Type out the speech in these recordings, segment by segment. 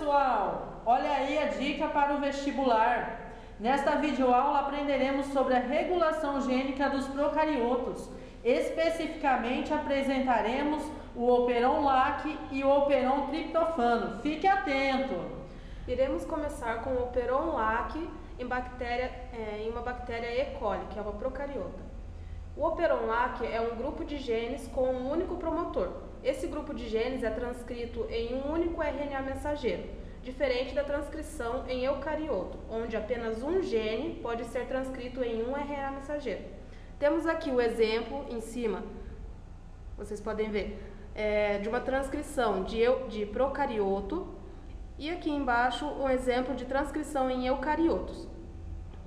pessoal! Olha aí a dica para o vestibular. Nesta videoaula aprenderemos sobre a regulação gênica dos procariotos. Especificamente apresentaremos o operon-LAC e o operon-triptofano. Fique atento! Iremos começar com o operon-LAC em uma bactéria E. coli, que é uma procariota. O operon-LAC é um grupo de genes com um único promotor. Esse grupo de genes é transcrito em um único RNA mensageiro, diferente da transcrição em eucarioto, onde apenas um gene pode ser transcrito em um RNA mensageiro. Temos aqui o exemplo em cima, vocês podem ver, de uma transcrição de procarioto, e aqui embaixo um exemplo de transcrição em eucariotos.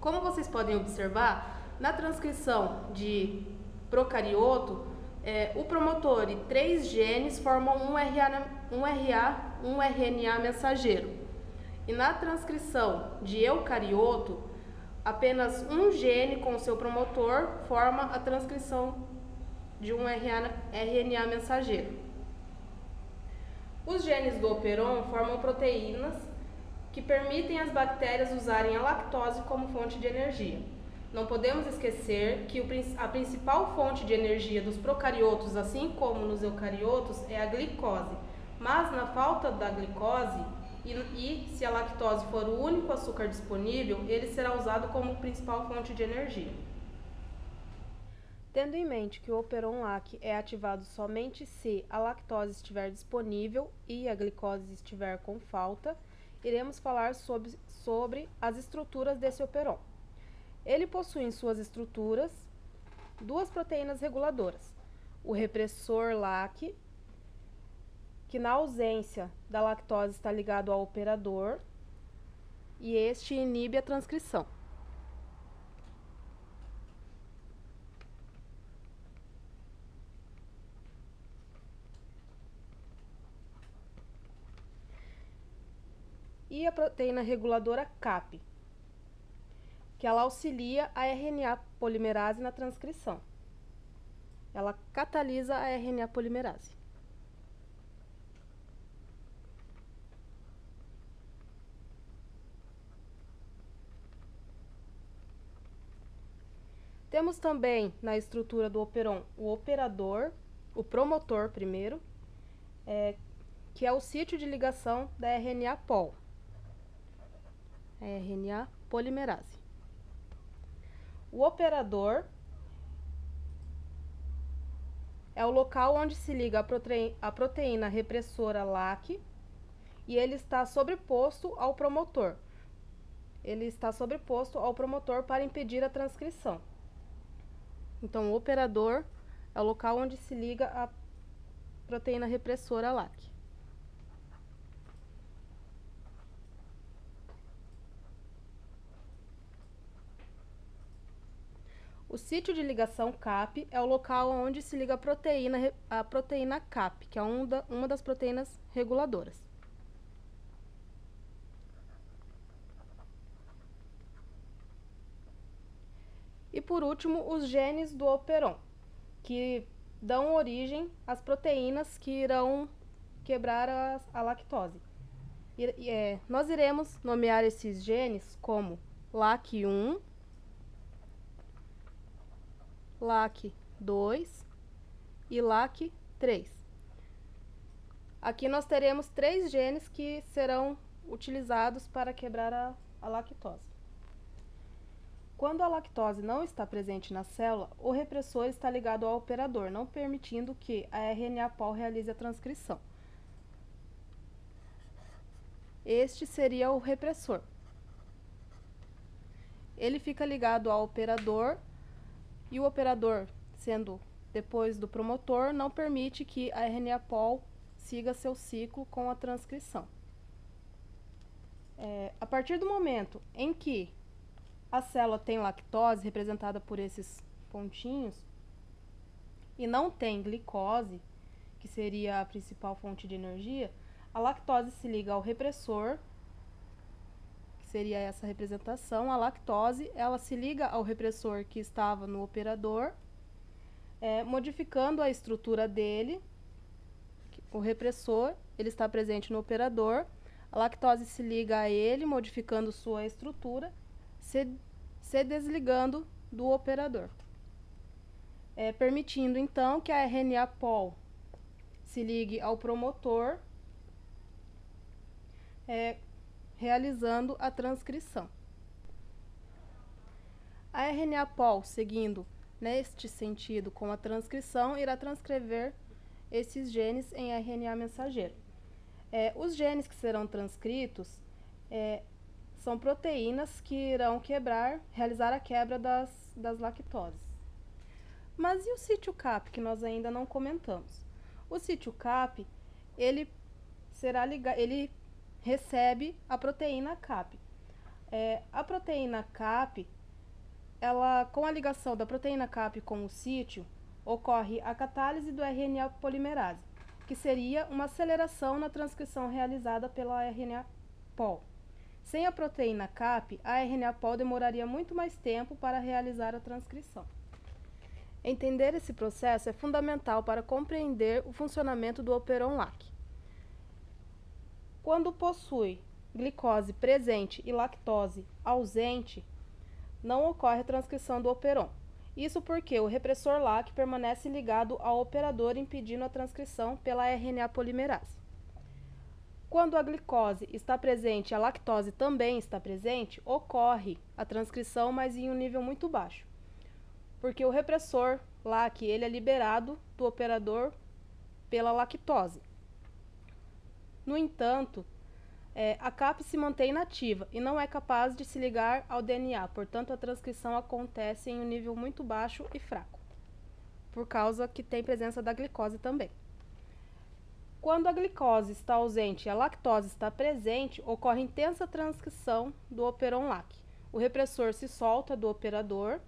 Como vocês podem observar, na transcrição de procarioto, o promotor e 3 genes formam um RNA mensageiro. E na transcrição de eucarioto, apenas um gene com seu promotor forma a transcrição de um RNA mensageiro. Os genes do operon formam proteínas que permitem às bactérias usarem a lactose como fonte de energia. Não podemos esquecer que a principal fonte de energia dos procariotos, assim como nos eucariotos, é a glicose. Mas na falta da glicose, e se a lactose for o único açúcar disponível, ele será usado como principal fonte de energia. Tendo em mente que o operon-LAC é ativado somente se a lactose estiver disponível e a glicose estiver com falta, iremos falar sobre as estruturas desse operon. Ele possui em suas estruturas 2 proteínas reguladoras. O repressor LAC, que na ausência da lactose está ligado ao operador, e este inibe a transcrição. E a proteína reguladora CAP, que ela auxilia a RNA polimerase na transcrição. Ela catalisa a RNA polimerase. Temos também na estrutura do operon o operador, o promotor primeiro, que é o sítio de ligação da RNA pol, a RNA polimerase. O operador é o local onde se liga a proteína repressora LAC e ele está sobreposto ao promotor. Ele está sobreposto ao promotor para impedir a transcrição. Então, o operador é o local onde se liga a proteína repressora LAC. O sítio de ligação CAP é o local onde se liga a proteína CAP, que é uma das proteínas reguladoras. E por último, os genes do operon, que dão origem às proteínas que irão quebrar a lactose. Nós iremos nomear esses genes como LAC1, LAC2 e LAC3. Aqui nós teremos 3 genes que serão utilizados para quebrar a lactose. Quando a lactose não está presente na célula, o repressor está ligado ao operador, não permitindo que a RNA pol realize a transcrição. Este seria o repressor. Ele fica ligado ao operador e o operador, sendo depois do promotor, não permite que a RNA pol siga seu ciclo com a transcrição. A partir do momento em que a célula tem lactose, representada por esses pontinhos, e não tem glicose, que seria a principal fonte de energia, a lactose se liga ao repressor, que seria essa representação. A lactose, ela se liga ao repressor que estava no operador, modificando a estrutura dele. O repressor, ele está presente no operador, A lactose se liga a ele, modificando sua estrutura, se desligando do operador, permitindo então que a RNA pol se ligue ao promotor, realizando a transcrição. A RNA pol, seguindo neste sentido com a transcrição, irá transcrever esses genes em RNA mensageiro. Os genes que serão transcritos são proteínas que irão realizar a quebra das lactoses. Mas e o sítio CAP, que nós ainda não comentamos? O sítio CAP, ele recebe a proteína CAP. A proteína CAP, com a ligação da proteína CAP com o sítio, ocorre a catálise do RNA polimerase, que seria uma aceleração na transcrição realizada pela RNA pol. Sem a proteína CAP, a RNA pol demoraria muito mais tempo para realizar a transcrição. Entender esse processo é fundamental para compreender o funcionamento do operon LAC. Quando possui glicose presente e lactose ausente, não ocorre a transcrição do operon. Isso porque o repressor LAC permanece ligado ao operador, impedindo a transcrição pela RNA polimerase. Quando a glicose está presente e a lactose também está presente, ocorre a transcrição, mas em um nível muito baixo, porque o repressor LAC ele é liberado do operador pela lactose. No entanto, a CAP se mantém inativa e não é capaz de se ligar ao DNA, portanto a transcrição acontece em um nível muito baixo e fraco, por causa que tem presença da glicose também. Quando a glicose está ausente e a lactose está presente, ocorre intensa transcrição do operon LAC. O repressor se solta do operador,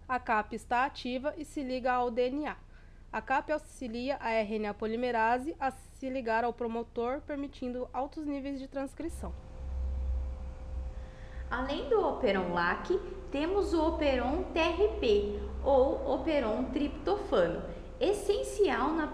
a CAP está ativa e se liga ao DNA. A CAP auxilia a RNA polimerase a se ligar ao promotor, permitindo altos níveis de transcrição. Além do operon LAC, temos o operon TRP, ou operon triptofano, essencial na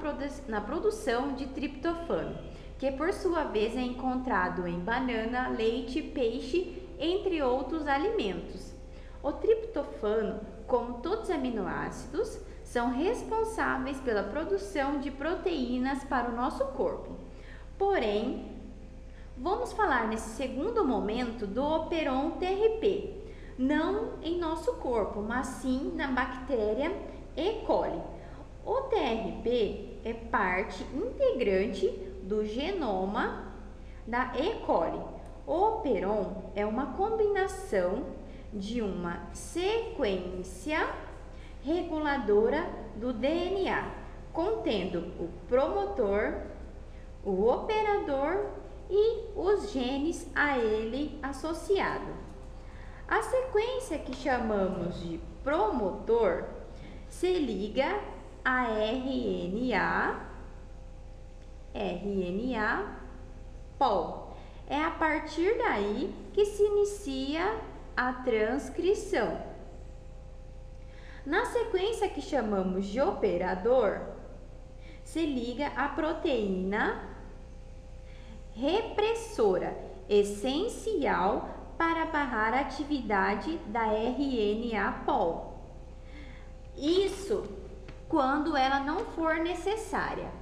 produção de triptofano, que por sua vez é encontrado em banana, leite, peixe, entre outros alimentos. O triptofano, como todos os aminoácidos, são responsáveis pela produção de proteínas para o nosso corpo. Porém, vamos falar nesse segundo momento do operon TRP, não em nosso corpo, mas sim na bactéria E. coli. O TRP é parte integrante do genoma da E. coli. O operon é uma combinação de uma sequência reguladora do DNA, contendo o promotor, o operador e os genes a ele associado. A sequência que chamamos de promotor se liga a RNA pol. É a partir daí que se inicia a transcrição. Na sequência que chamamos de operador, se liga a proteína repressora, essencial para barrar a atividade da RNA pol. Isso quando ela não for necessária.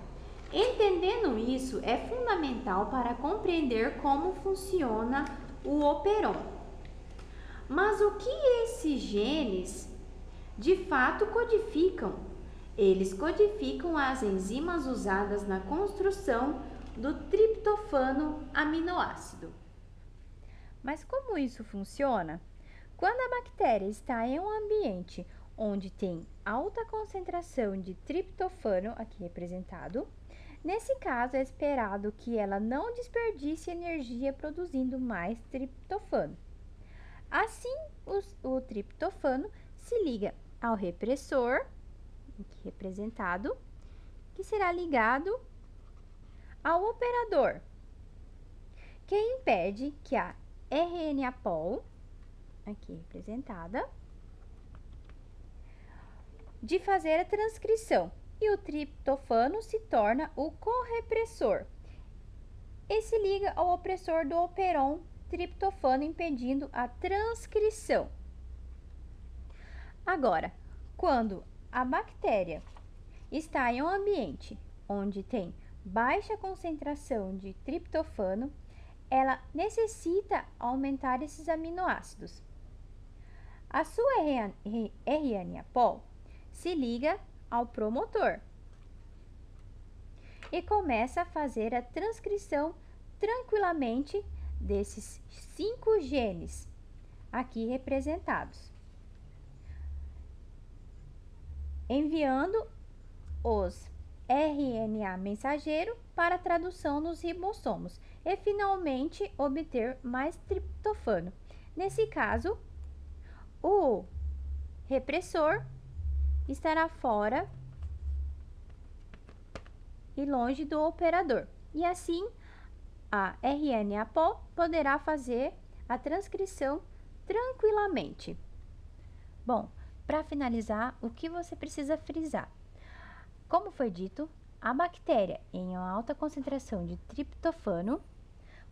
Entendendo isso, é fundamental para compreender como funciona o operon. Mas o que esses genes de fato codificam? Eles codificam as enzimas usadas na construção do triptofano aminoácido. Mas como isso funciona? Quando a bactéria está em um ambiente onde tem alta concentração de triptofano, aqui representado, nesse caso é esperado que ela não desperdice energia produzindo mais triptofano. Assim, o triptofano se liga ao repressor, aqui representado, que será ligado ao operador, que impede que a RNA pol, aqui representada, de fazer a transcrição, e o triptofano se torna o correpressor. e se liga ao opressor do operon triptofano, impedindo a transcrição. Agora, quando a bactéria está em um ambiente onde tem baixa concentração de triptofano, ela necessita aumentar esses aminoácidos. A sua RNA-pol se liga ao promotor e começa a fazer a transcrição tranquilamente desses 5 genes aqui representados, enviando os RNA mensageiro para tradução nos ribossomos e finalmente obter mais triptofano. Nesse caso, o repressor estará fora e longe do operador, e assim a RNA-pol poderá fazer a transcrição tranquilamente. Bom, para finalizar, o que você precisa frisar? Como foi dito, a bactéria em uma alta concentração de triptofano,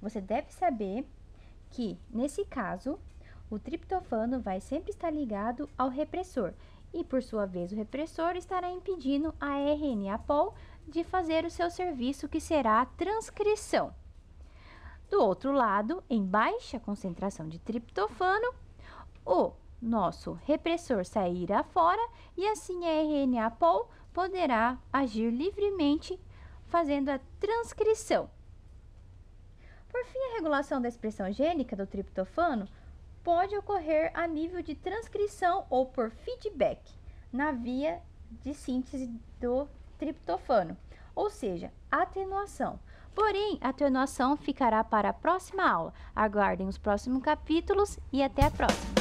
você deve saber que, nesse caso, o triptofano vai sempre estar ligado ao repressor e, por sua vez, o repressor estará impedindo a RNA-pol de fazer o seu serviço, que será a transcrição. Do outro lado, em baixa concentração de triptofano, o nosso repressor sairá fora e assim a RNA-pol poderá agir livremente, fazendo a transcrição. Por fim, a regulação da expressão gênica do triptofano pode ocorrer a nível de transcrição ou por feedback na via de síntese do triptofano, ou seja, atenuação. Porém, a atenuação ficará para a próxima aula. Aguardem os próximos capítulos e até a próxima!